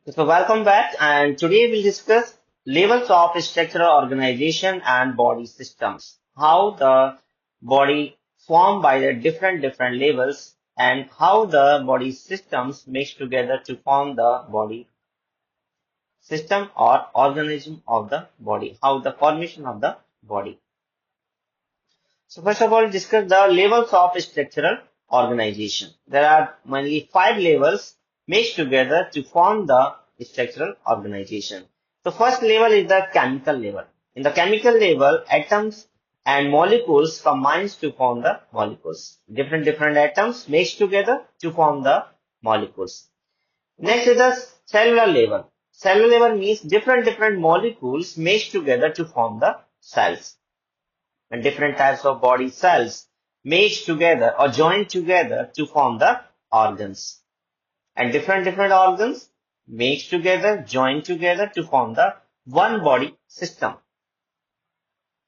So welcome back, and today we'll discuss levels of structural organization and body systems. How the body formed by the different levels and how the body systems mix together to form the body system or organism of the body. How the formation of the body. So first of all, discuss the levels of structural organization. There are mainly 5 levels mixed together to form the structural organization. The first level is the chemical level. In the chemical level, atoms and molecules combines to form the molecules. Different atoms mixed together to form the molecules. Next is the cellular level. Cellular level means different molecules mixed together to form the cells, and different types of body cells mixed together or joined together to form the organs, and different organs mixed together, joined together to form the one body system.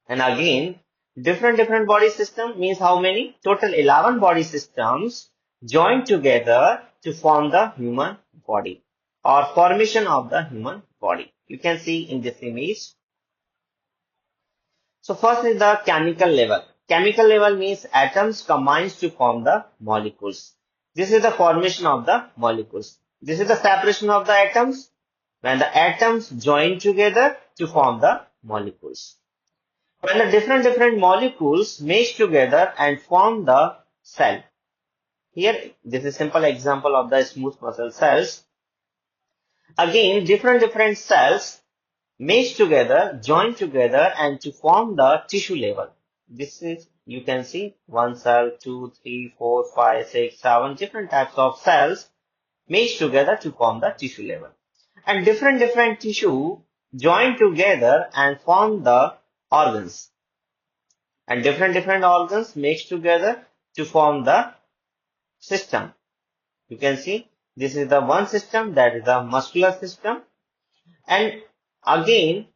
And again, different body system means how many? Total 11 body systems joined together to form the human body or formation of the human body. You can see in this image. So first is the chemical level. Chemical level means atoms combines to form the molecules. This is the formation of the molecules. This is the separation of the atoms when the atoms join together to form the molecules. When the different molecules mesh together and form the cell. Here, this is a simple example of the smooth muscle cells. Again, different cells mesh together, join together, and to form the tissue level. This is, you can see, one cell, 2, 3, 4, 5, 6, 7, different types of cells mesh together to form the tissue level. And different tissue join together and form the organs. And different organs mix together to form the system. You can see, this is the one system, that is the muscular system. And again,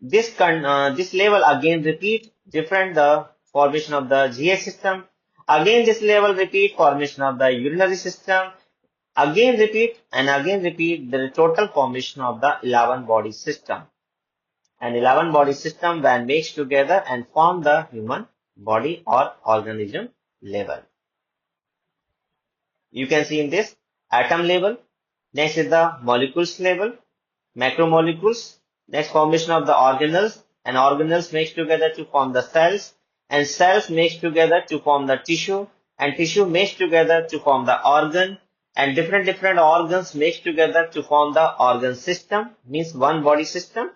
this level again repeat different the formation of the GI system. Again, this level repeat formation of the urinary system. Again repeat and again repeat the total formation of the 11 body system. And 11 body system when mixed together and form the human body or organism level. You can see in this atom level. Next is the molecules level, macromolecules. Next, formation of the organelles, and organelles mix together to form the cells, and cells mix together to form the tissue, and tissue mix together to form the organ, and different organs mix together to form the organ system, means one body system,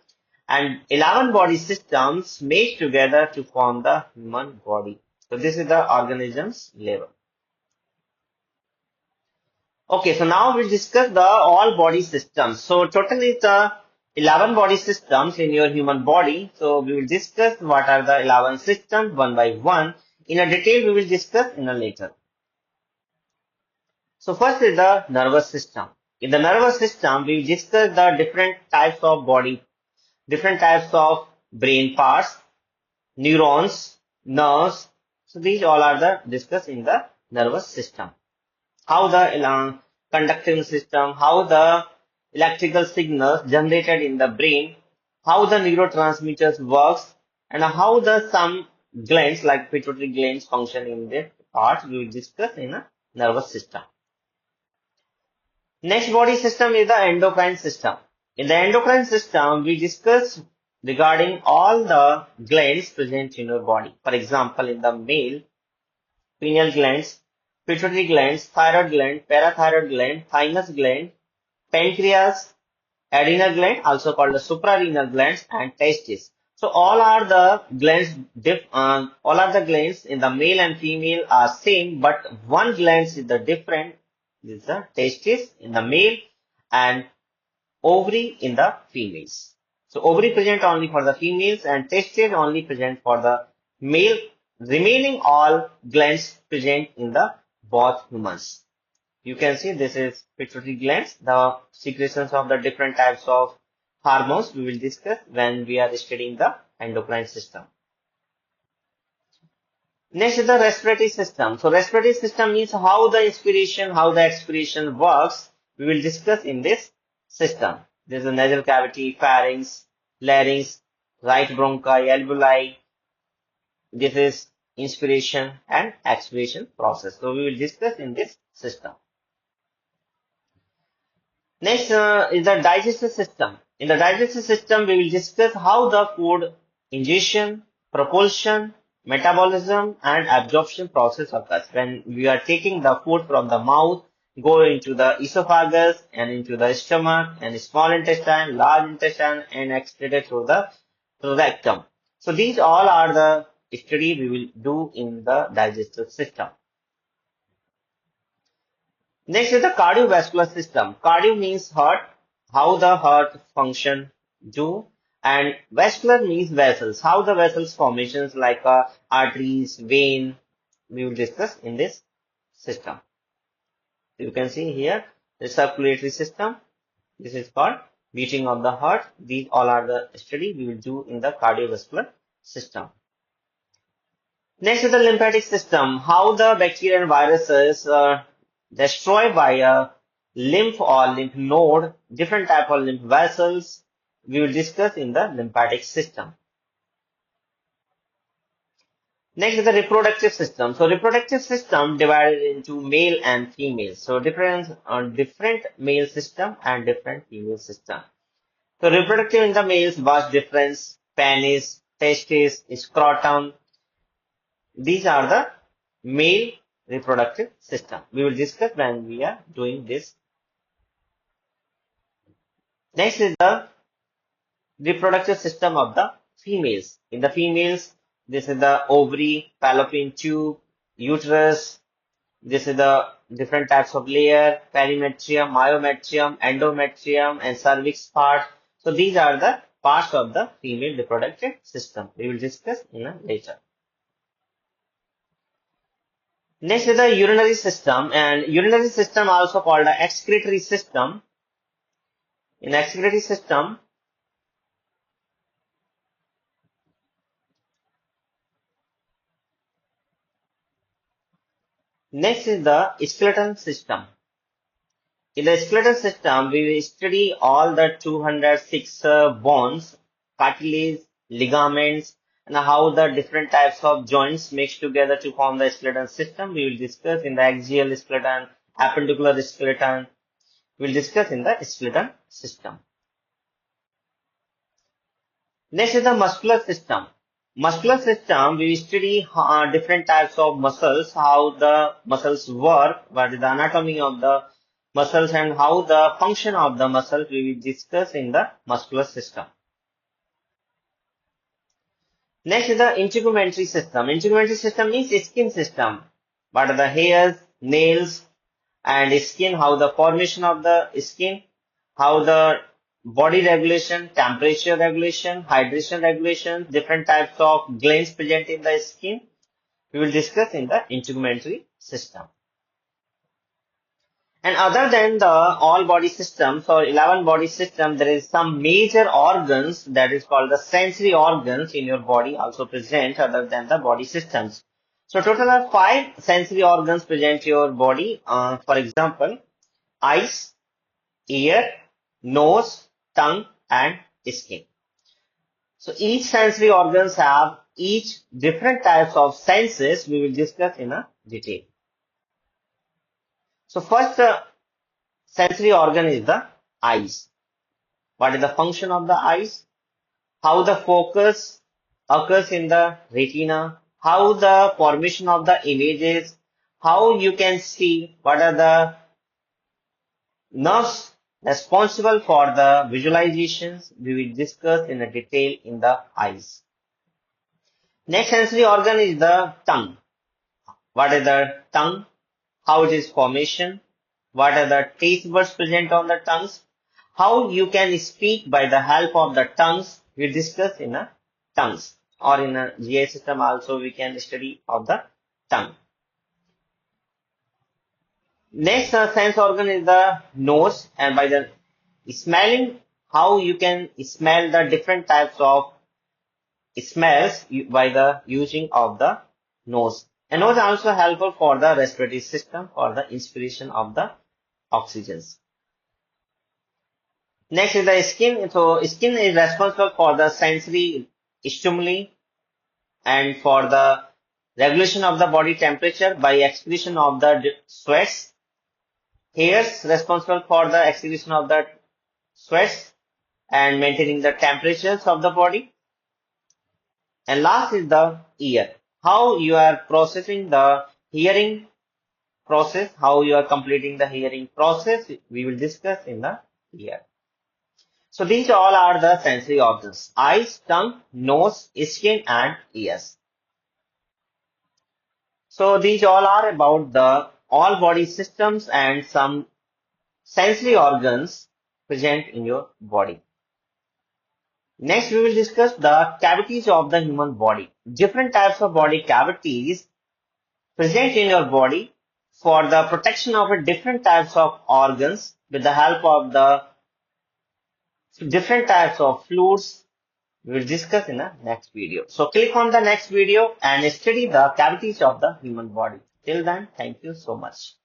and 11 body systems mix together to form the human body. So this is the organisms level. Okay, so now we'll discuss the all body systems. So totally it's 11 body systems in your human body. So we will discuss what are the 11 systems one by one. In a detail, we will discuss in a later. So first is the nervous system. In the nervous system, we will discuss the different types of body, different types of brain parts, neurons, nerves. So these all are the discussed in the nervous system. How the conducting system, how the electrical signals generated in the brain, how the neurotransmitters works, and how the some glands like pituitary glands function in the part we will discuss in a nervous system. Next body system is the endocrine system. In the endocrine system, we discuss regarding all the glands present in your body. For example, in the male, pineal glands, pituitary glands, thyroid gland, parathyroid gland, thymus gland, pancreas, adrenal gland, also called the suprarenal glands, and testes. So all are the glands. All are the glands in the male and female are same, but one gland is the different. This is the testes in the male and ovary in the females. So ovary present only for the females and testes only present for the male. Remaining all glands present in the both humans. You can see this is pituitary glands, the secretions of the different types of hormones we will discuss when we are studying the endocrine system. Next is the respiratory system. So respiratory system means how the inspiration, how the expiration works. We will discuss in this system. There is a nasal cavity, pharynx, larynx, right bronchi, alveoli. This is inspiration and expiration process. So we will discuss in this system. Next is the digestive system. In the digestive system, we will discuss how the food ingestion, propulsion, metabolism, and absorption process occurs. When we are taking the food from the mouth, go into the esophagus and into the stomach and small intestine, large intestine, and excreted through the rectum. So these all are the study we will do in the digestive system. Next is the cardiovascular system. Cardio means heart, how the heart function do, and vascular means vessels, how the vessels formations like arteries, vein, we will discuss in this system. You can see here the circulatory system. This is called beating of the heart. These all are the study we will do in the cardiovascular system. Next is the lymphatic system, how the bacteria and viruses are destroyed by a lymph or lymph node, different type of lymph vessels we will discuss in the lymphatic system. Next is the reproductive system. So reproductive system divided into male and female. So different male system and different female system. So reproductive in the males was difference, penis, testis, scrotum. These are the male reproductive system. We will discuss when we are doing this. Next is the reproductive system of the females. In the females, this is the ovary, fallopian tube, uterus. This is the different types of layer, perimetrium, myometrium, endometrium, and cervix part. So these are the parts of the female reproductive system. We will discuss in a later. Next is the urinary system, and urinary system also called the excretory system. In excretory system, next is the skeletal system. In the skeletal system, we will study all the 206 bones, cartilage, ligaments, and how the different types of joints mix together to form the skeletal system. We will discuss in the axial skeleton, appendicular skeleton. We will discuss in the skeletal system. Next is the muscular system. Muscular system, we study different types of muscles, how the muscles work, what is the anatomy of the muscles and how the function of the muscles we will discuss in the muscular system. Next is the integumentary system. Integumentary system means skin system. What are the hairs, nails, and skin, how the formation of the skin, how the body regulation, temperature regulation, hydration regulation, different types of glands present in the skin. We will discuss in the integumentary system. And other than the all body systems or 11 body system, there is some major organs that is called the sensory organs in your body also present other than the body systems. So total of 5 sensory organs present in your body. For example, eyes, ear, nose, tongue, and skin. So each sensory organs have each different types of senses we will discuss in a detail. So first sensory organ is the eyes. What is the function of the eyes? How the focus occurs in the retina, how the formation of the images, how you can see what are the nerves responsible for the visualizations we will discuss in a detail in the eyes. Next sensory organ is the tongue. What is the tongue? How it is formation? What are the taste buds present on the tongues? How you can speak by the help of the tongues we discuss in a tongues, or in a GI system also we can study of the tongue. Next sense organ is the nose, and by the smelling, how you can smell the different types of smells by the using of the nose. And nose also helpful for the respiratory system for the inspiration of the oxygens. Next is the skin. So skin is responsible for the sensory stimuli and for the regulation of the body temperature by excretion of the sweats. Hairs responsible for the excretion of the sweats and maintaining the temperatures of the body. And last is the ear. How you are processing the hearing process, how you are completing the hearing process, we will discuss in the ear. So these all are the sensory organs: eyes, tongue, nose, skin, and ears. So these all are about the all body systems and some sensory organs present in your body. Next, we will discuss the cavities of the human body. Different types of body cavities present in your body for the protection of different types of organs with the help of the different types of fluids we will discuss in the next video. So click on the next video and study the cavities of the human body. Till then, thank you so much.